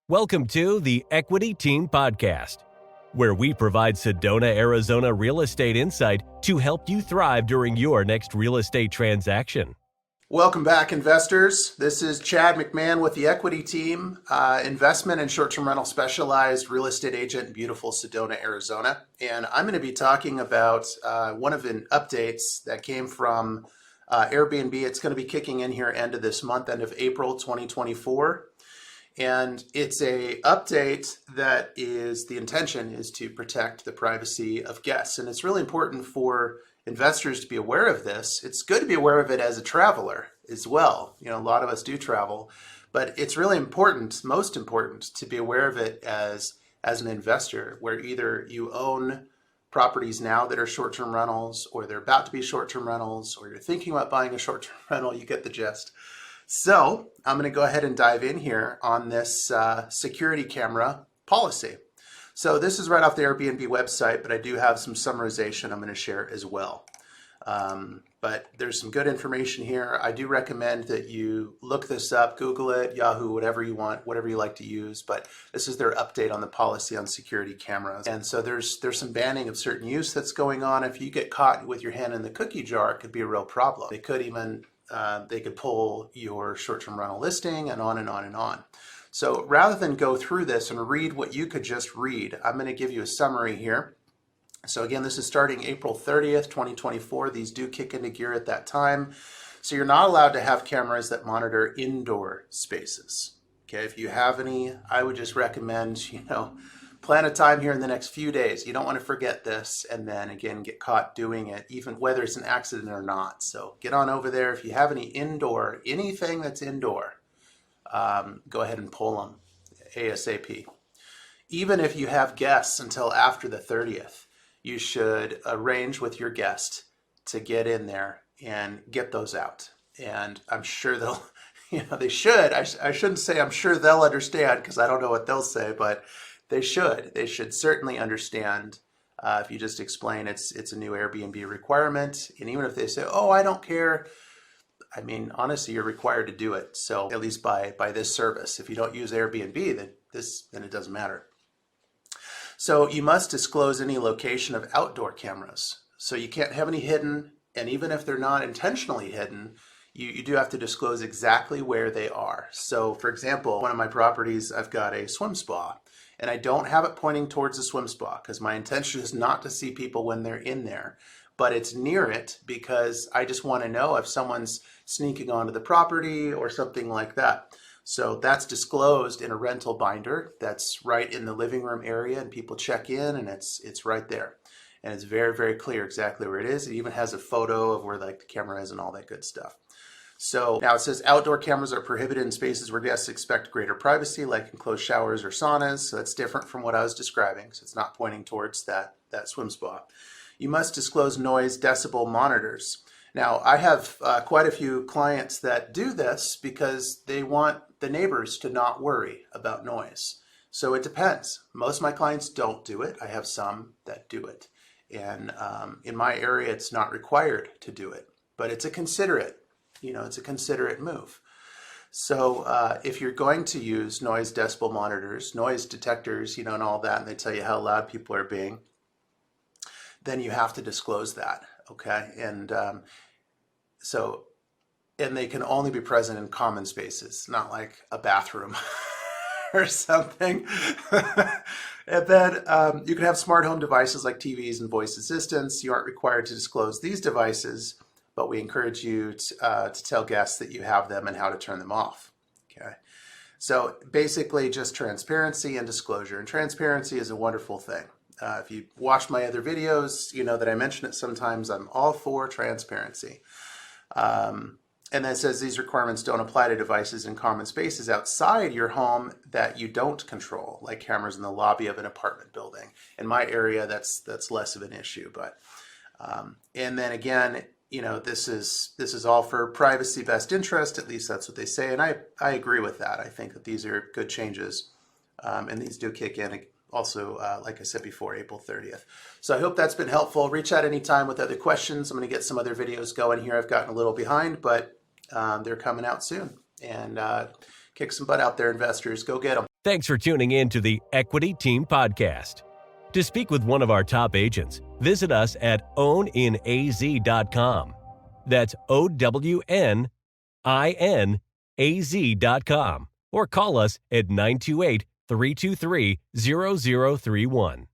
Welcome to the Equity Team Podcast, where we provide Sedona, Arizona real estate insight to help you thrive during your next real estate transaction. Welcome back, investors. This is Chad McMahon with the Equity Team, investment and short-term rental specialized real estate agent in beautiful Sedona, Arizona. And I'm going to be talking about one of the updates that came from Airbnb. It's going to be kicking in here end of this month, end of April 2024. And it's a update that is, the intention is to protect the privacy of guests. And it's really important for investors to be aware of this. It's good to be aware of it as a traveler as well. You know, a lot of us do travel, but it's really important, most important, to be aware of it as an investor, where either you own properties now that are short-term rentals, or they're about to be short-term rentals, or you're thinking about buying a short-term rental. You get the gist. So I'm going to go ahead and dive in here on this security camera policy. So this is right off the Airbnb website, but I do have some summarization I'm going to share as well. But there's some good information here. I do recommend that you look this up, Google it, Yahoo, whatever you want, whatever you like to use. But this is their update on the policy on security cameras. And so there's some banning of certain use that's going on. If you get caught with your hand in the cookie jar, it could be a real problem. They could even they could pull your short-term rental listing, and on and on and on. So rather than go through this and read what you could just read, I'm going to give you a summary here. So again, this is starting April 30th, 2024. These do kick into gear at that time. So you're not allowed to have cameras that monitor indoor spaces. Okay, if you have any, I would just recommend, plan a time here in the next few days. You don't want to forget this and then again get caught doing it, even whether it's an accident or not. So get on over there. If you have anything that's indoor, go ahead and pull them ASAP. Even if you have guests until after the 30th, you should arrange with your guest to get in there and get those out. And I'm sure they'll, they should. I shouldn't say I'm sure they'll understand, because I don't know what they'll say, but they should. They should certainly understand if you just explain it's a new Airbnb requirement. And even if they say, oh, I don't care, I mean, honestly, you're required to do it. So at least by this service. If you don't use Airbnb, then it doesn't matter. So you must disclose any location of outdoor cameras. So you can't have any hidden. And even if they're not intentionally hidden, you do have to disclose exactly where they are. So for example, one of my properties, I've got a swim spa. And I don't have it pointing towards the swim spa because my intention is not to see people when they're in there. But it's near it because I just want to know if someone's sneaking onto the property or something like that. So that's disclosed in a rental binder that's right in the living room area, and people check in and it's right there. And it's very, very clear exactly where it is. It even has a photo of where the camera is and all that good stuff. So now it says outdoor cameras are prohibited in spaces where guests expect greater privacy, like enclosed showers or saunas. So that's different from what I was describing. So it's not pointing towards that swim spa. You must disclose noise decibel monitors. Now I have quite a few clients that do this because they want the neighbors to not worry about noise. So it depends. Most of my clients don't do it. I have some that do it. And in my area, it's not required to do it, but it's a considerate move. So if you're going to use noise decibel monitors, noise detectors, and all that, and they tell you how loud people are being, then you have to disclose that, okay? And and they can only be present in common spaces, not like a bathroom or something. And then you can have smart home devices like TVs and voice assistants. You aren't required to disclose these devices, but we encourage you to tell guests that you have them and how to turn them off. Okay, so basically just transparency and disclosure. And transparency is a wonderful thing. If you watch my other videos, you know that I mention it sometimes. I'm all for transparency. And then it says these requirements don't apply to devices in common spaces outside your home that you don't control, like cameras in the lobby of an apartment building. In my area, that's less of an issue. But and then again, this is all for privacy best interest. At least that's what they say, and I agree with that. I think that these are good changes, and these do kick in also, like I said before, April 30th. So I hope that's been helpful. Reach out anytime with other questions. I'm going to get some other videos going here. I've gotten a little behind, but they're coming out soon. And kick some butt out there, investors. Go get them. Thanks for tuning in to the Equity Team Podcast. To speak with one of our top agents, visit us at owninaz.com. That's owninaz.com. Or call us at 928-323-0031.